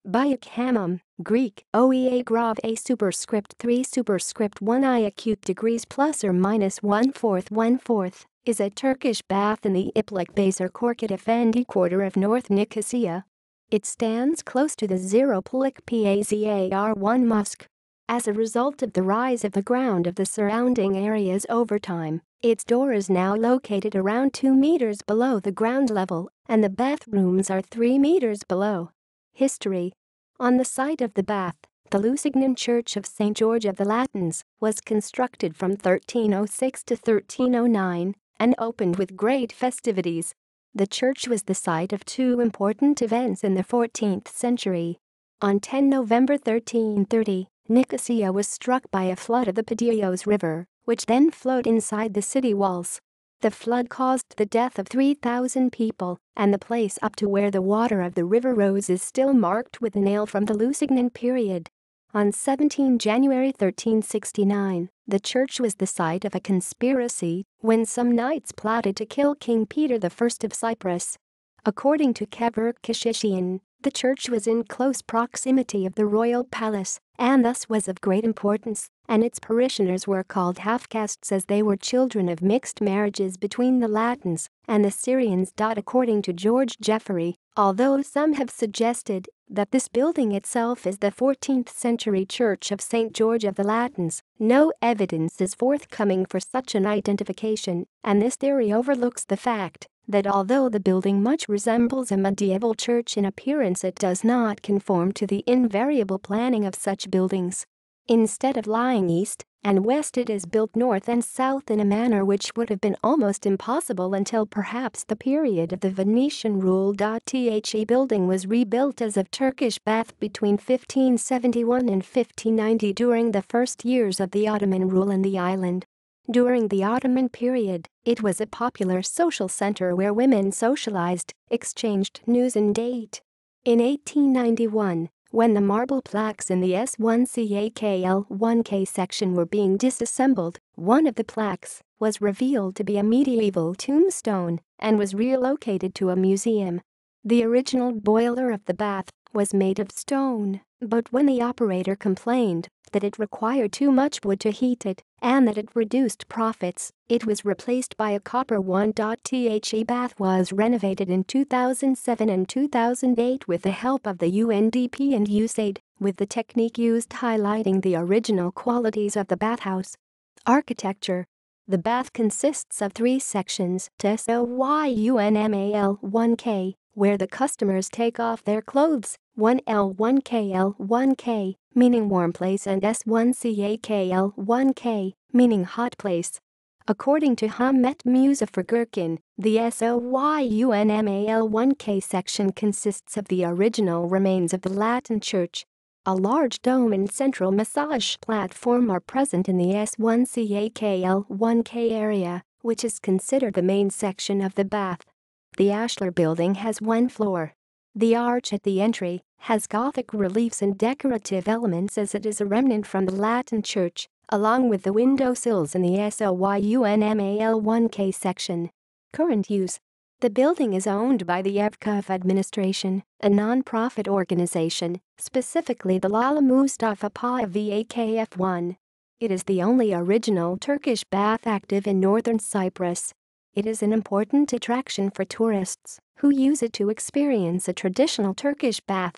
Büyük Hamam, Greek, oea grav a superscript 3 superscript 1 I acute degrees plus or minus 1/4, is a Turkish bath in the Iplik Bazar Korkut Effendi quarter of North Nicosia. It stands close to the Iplik Pazar Mosque. As a result of the rise of the ground of the surrounding areas over time, its door is now located around 2 meters below the ground level, and the bathrooms are 3 meters below. History. On the site of the bath, the Lusignan Church of St. George of the Latins was constructed from 1306 to 1309 and opened with great festivities. The church was the site of 2 important events in the 14th century. On 10 November 1330, Nicosia was struck by a flood of the Pedios River, which then flowed inside the city walls. The flood caused the death of 3,000 people, and the place up to where the water of the river rose is still marked with a nail from the Lusignan period. On 17 January 1369, the church was the site of a conspiracy when some knights plotted to kill King Peter I of Cyprus. According to Korkut, the church was in close proximity of the royal palace and thus was of great importance, and its parishioners were called half-castes as they were children of mixed marriages between the Latins and the Syrians. According to George Jeffrey, although some have suggested that this building itself is the 14th century Church of St. George of the Latins, no evidence is forthcoming for such an identification, and this theory overlooks the fact that although the building much resembles a medieval church in appearance, it does not conform to the invariable planning of such buildings. Instead of lying east and west, it is built north and south in a manner which would have been almost impossible until perhaps the period of the Venetian rule. The building was rebuilt as a Turkish bath between 1571 and 1590 during the first years of the Ottoman rule in the island. During the Ottoman period, it was a popular social center where women socialized, exchanged news and date. In 1891, when the marble plaques in the S1CAKL1K section were being disassembled, one of the plaques was revealed to be a medieval tombstone and was relocated to a museum. The original boiler of the bath was made of stone, but when the operator complained that it required too much wood to heat it and that it reduced profits, it was replaced by a copper one. The bath was renovated in 2007 and 2008 with the help of the UNDP and USAID, with the technique used highlighting the original qualities of the bathhouse. Architecture. The bath consists of 3 sections, SOYUNMAL1K, where the customers take off their clothes, 1L1KL1K, meaning warm place, and S1CAKL1K, meaning hot place. According to Hamet Muzafergurkin, the SOYUNMAL1K section consists of the original remains of the Latin church. A large dome and central massage platform are present in the S1CAKL1K area, which is considered the main section of the bath. The Ashlar building has 1 floor. The arch at the entry has Gothic reliefs and decorative elements as it is a remnant from the Latin church, along with the window sills in the SOYUNMAL1K section. Current use. The building is owned by the Evkaf administration, a non-profit organization, specifically the Lala Mustafa Pasha Vakf1. It is the only original Turkish bath active in northern Cyprus. It is an important attraction for tourists who use it to experience a traditional Turkish bath.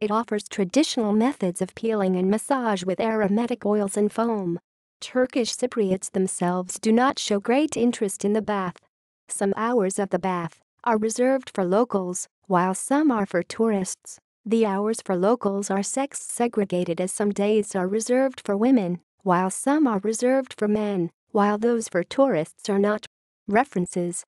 It offers traditional methods of peeling and massage with aromatic oils and foam. Turkish Cypriots themselves do not show great interest in the bath. Some hours of the bath are reserved for locals, while some are for tourists. The hours for locals are sex segregated, as some days are reserved for women, while some are reserved for men, while those for tourists are not. References